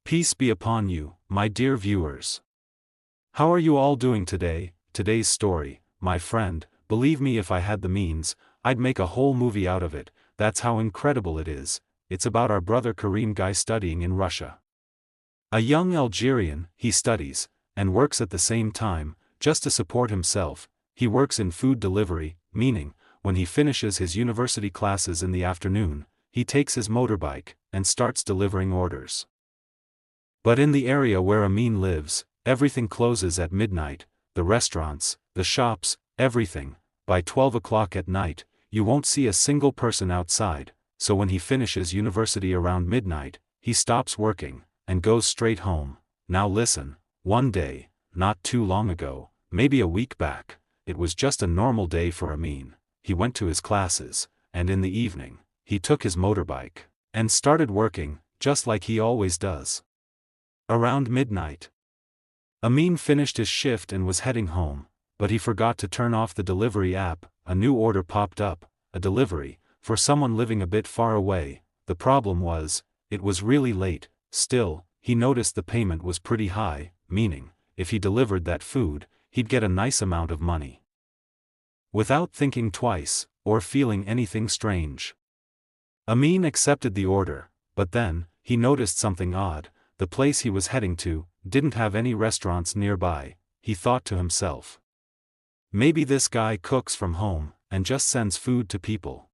Peace be upon you, my dear viewers. How are you all doing today? Today's story, my friend, believe me, if I had the means, I'd make a whole movie out of it. That's how incredible it is. It's about our brother Karim guy studying in Russia. A young Algerian, he studies, and works at the same time, just to support himself. He works in food delivery, meaning, when he finishes his university classes in the afternoon, he takes his motorbike, and starts delivering orders. But in the area where Amin lives, everything closes at midnight, the restaurants, the shops, everything. By 12 o'clock at night, you won't see a single person outside, so when he finishes university around midnight, he stops working, and goes straight home. Now listen, one day, not too long ago, maybe a week back, it was just a normal day for Amin. He went to his classes, and in the evening, he took his motorbike, and started working, just like he always does. Around midnight, Amin finished his shift and was heading home, but he forgot to turn off the delivery app. A new order popped up, a delivery, for someone living a bit far away. The problem was, it was really late. Still, he noticed the payment was pretty high, meaning, if he delivered that food, he'd get a nice amount of money. Without thinking twice, or feeling anything strange, Amin accepted the order, but then, he noticed something odd. The place he was heading to didn't have any restaurants nearby. He thought to himself, maybe this guy cooks from home, and just sends food to people.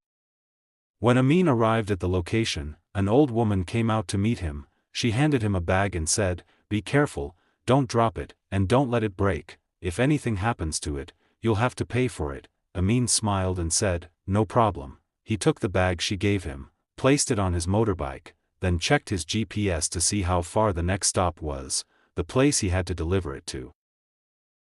When Amin arrived at the location, an old woman came out to meet him. She handed him a bag and said, "Be careful, don't drop it, and don't let it break. If anything happens to it, you'll have to pay for it." Amin smiled and said, "No problem." He took the bag she gave him, placed it on his motorbike, then checked his GPS to see how far the next stop was, the place he had to deliver it to.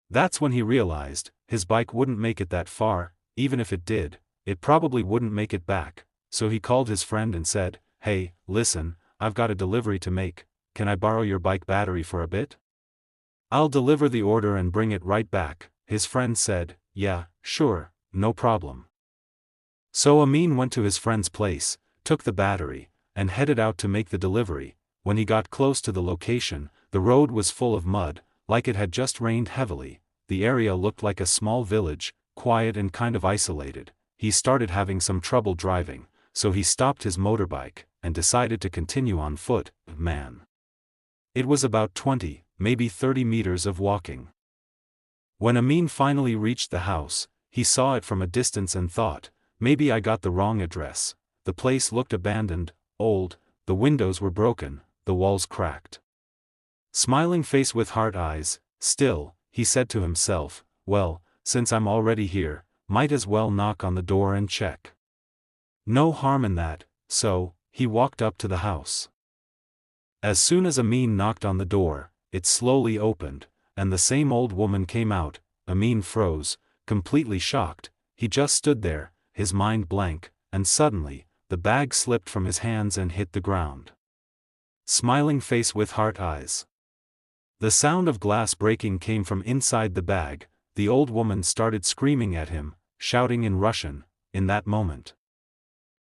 That's when he realized, his bike wouldn't make it that far. Even if it did, it probably wouldn't make it back. So he called his friend and said, "Hey, listen, I've got a delivery to make. Can I borrow your bike battery for a bit? I'll deliver the order and bring it right back." His friend said, "Yeah, sure, no problem." So Amin went to his friend's place, took the battery, and headed out to make the delivery. When he got close to the location, the road was full of mud, like it had just rained heavily. The area looked like a small village, quiet and kind of isolated. He started having some trouble driving, so he stopped his motorbike, and decided to continue on foot. Man, it was about 20, maybe 30 meters of walking. When Amin finally reached the house, he saw it from a distance and thought, maybe I got the wrong address. The place looked abandoned, old, the windows were broken, the walls cracked. Smiling face with heart eyes, still, he said to himself, well, since I'm already here, might as well knock on the door and check. No harm in that. So, he walked up to the house. As soon as Amin knocked on the door, it slowly opened, and the same old woman came out. Amin froze, completely shocked. He just stood there, his mind blank, and suddenly, the bag slipped from his hands and hit the ground. Smiling face with heart eyes. The sound of glass breaking came from inside the bag. The old woman started screaming at him, shouting in Russian. In that moment,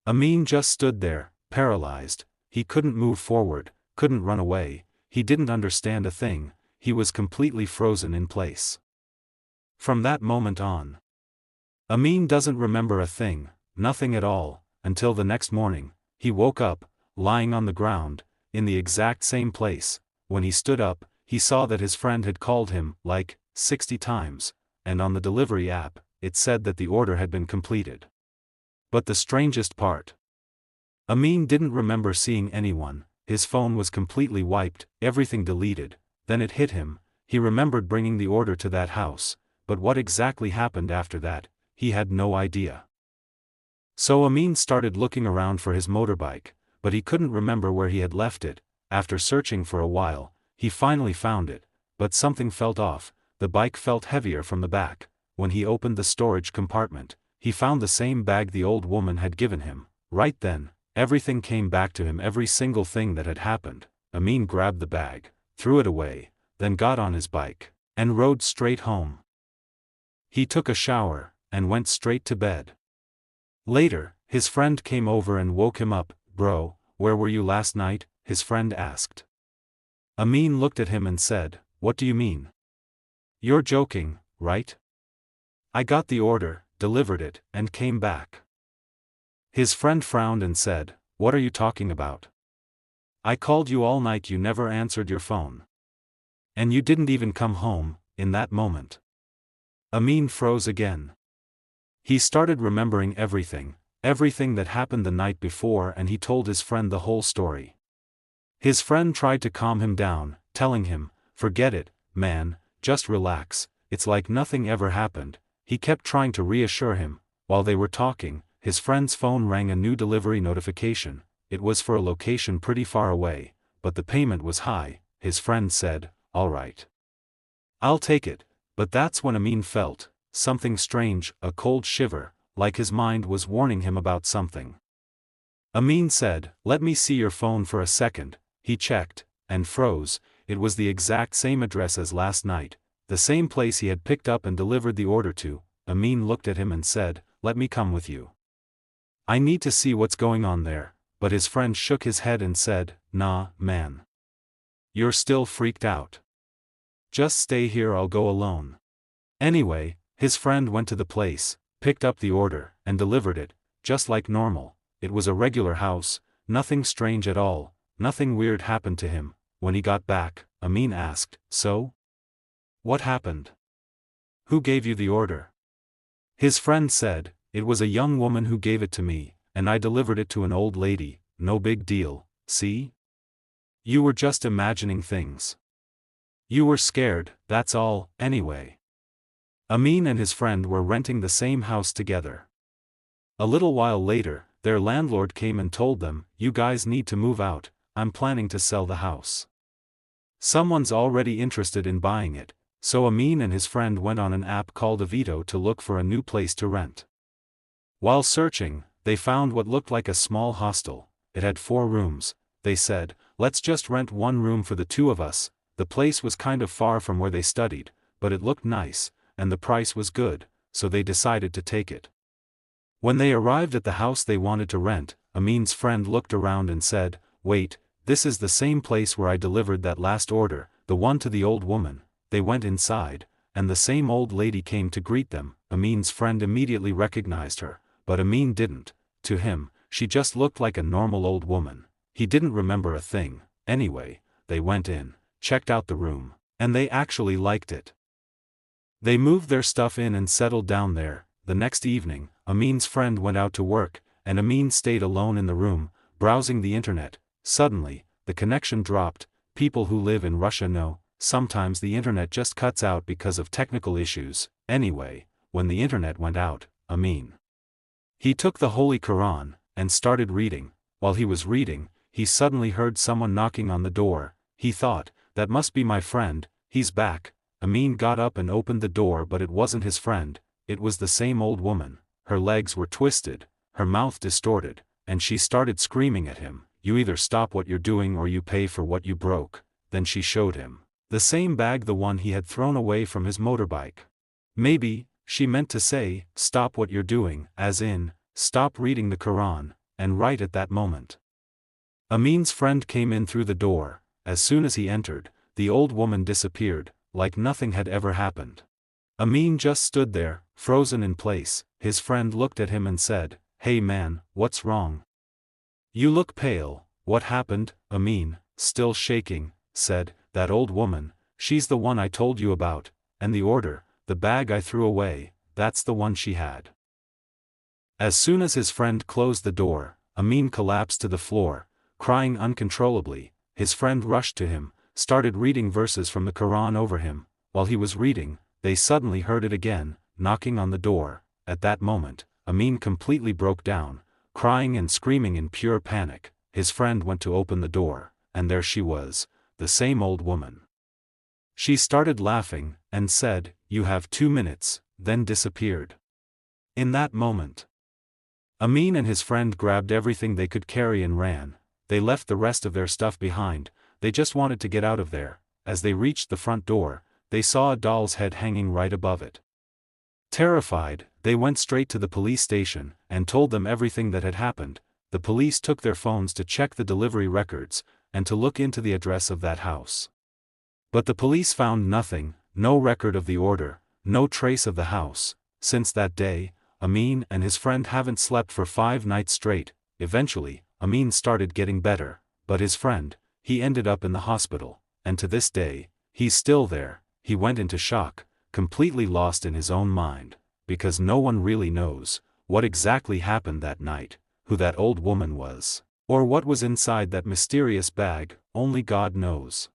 Amin just stood there, paralyzed. He couldn't move forward, couldn't run away, he didn't understand a thing, he was completely frozen in place. From that moment on, Amin doesn't remember a thing, nothing at all, until the next morning. He woke up, lying on the ground, in the exact same place. When he stood up, he saw that his friend had called him, like, 60 times, and on the delivery app, it said that the order had been completed. But the strangest part, Amin didn't remember seeing anyone. His phone was completely wiped, everything deleted. Then it hit him, he remembered bringing the order to that house, but what exactly happened after that, he had no idea. So Amin started looking around for his motorbike, but he couldn't remember where he had left it. After searching for a while, he finally found it, but something felt off. The bike felt heavier from the back. When he opened the storage compartment, he found the same bag the old woman had given him. Right then, everything came back to him, every single thing that had happened. Amin grabbed the bag, threw it away, then got on his bike, and rode straight home. He took a shower, and went straight to bed. Later, his friend came over and woke him up. "Bro, where were you last night?" his friend asked. Amin looked at him and said, "What do you mean? You're joking, right? I got the order, delivered it, and came back." His friend frowned and said, "What are you talking about? I called you all night, you never answered your phone. And you didn't even come home, in that moment." Amin froze again. He started remembering everything that happened the night before, and he told his friend the whole story. His friend tried to calm him down, telling him, "Forget it, man, just relax, it's like nothing ever happened." He kept trying to reassure him. While they were talking, his friend's phone rang, a new delivery notification. It was for a location pretty far away, but the payment was high. His friend said, "All right, I'll take it." But that's when Amin felt something strange, a cold shiver, like his mind was warning him about something. Amin said, "Let me see your phone for a second." He checked, and froze. It was the exact same address as last night, the same place he had picked up and delivered the order to. Amin looked at him and said, "Let me come with you. I need to see what's going on there." But his friend shook his head and said, "Nah, man. You're still freaked out. Just stay here, I'll go alone." Anyway, his friend went to the place, picked up the order, and delivered it, just like normal. It was a regular house, nothing strange at all, nothing weird happened to him. When he got back, Amin asked, "So? What happened? Who gave you the order?" His friend said, "It was a young woman who gave it to me, and I delivered it to an old lady. No big deal, see? You were just imagining things. You were scared, that's all." Anyway, Amin and his friend were renting the same house together. A little while later, their landlord came and told them, "You guys need to move out, I'm planning to sell the house. Someone's already interested in buying it." So Amin and his friend went on an app called Avito to look for a new place to rent. While searching, they found what looked like a small hostel. It had 4 rooms. They said, "Let's just rent one room for the 2 of us." The place was kind of far from where they studied, but it looked nice, and the price was good, so they decided to take it. When they arrived at the house they wanted to rent, Amin's friend looked around and said, "Wait, this is the same place where I delivered that last order, the one to the old woman." They went inside, and the same old lady came to greet them. Amin's friend immediately recognized her, but Amin didn't. To him, she just looked like a normal old woman. He didn't remember a thing. Anyway, they went in, checked out the room, and they actually liked it. They moved their stuff in and settled down there. The next evening, Amin's friend went out to work, and Amin stayed alone in the room, browsing the internet. Suddenly, the connection dropped. People who live in Russia know, sometimes the internet just cuts out because of technical issues. Anyway, when the internet went out, he took the Holy Quran, and started reading. While he was reading, he suddenly heard someone knocking on the door. He thought, "That must be my friend, he's back." Amin got up and opened the door, but it wasn't his friend, it was the same old woman. Her legs were twisted, her mouth distorted, and she started screaming at him, "You either stop what you're doing or you pay for what you broke." Then she showed him the same bag, the one he had thrown away from his motorbike. Maybe she meant to say, "Stop what you're doing," as in, stop reading the Quran, and right at that moment, Amin's friend came in through the door. As soon as he entered, the old woman disappeared, like nothing had ever happened. Amin just stood there, frozen in place. His friend looked at him and said, "Hey man, what's wrong? You look pale, what happened?" Amin, still shaking, said, "That old woman, she's the one I told you about, and the order, the bag I threw away, that's the one she had." As soon as his friend closed the door, Amin collapsed to the floor, crying uncontrollably. His friend rushed to him, started reading verses from the Quran over him. While he was reading, they suddenly heard it again, knocking on the door. At that moment, Amin completely broke down, crying and screaming in pure panic. His friend went to open the door, and there she was, the same old woman. She started laughing, and said, "You have 2 minutes," then disappeared. In that moment, Amin and his friend grabbed everything they could carry and ran. They left the rest of their stuff behind, they just wanted to get out of there. As they reached the front door, they saw a doll's head hanging right above it. Terrified, they went straight to the police station, and told them everything that had happened. The police took their phones to check the delivery records, and to look into the address of that house. But the police found nothing, no record of the order, no trace of the house. Since that day, Amin and his friend haven't slept for 5 nights straight. Eventually, Amin started getting better, but his friend, he ended up in the hospital, and to this day, he's still there. He went into shock, completely lost in his own mind, because no one really knows what exactly happened that night, who that old woman was, or what was inside that mysterious bag. Only God knows.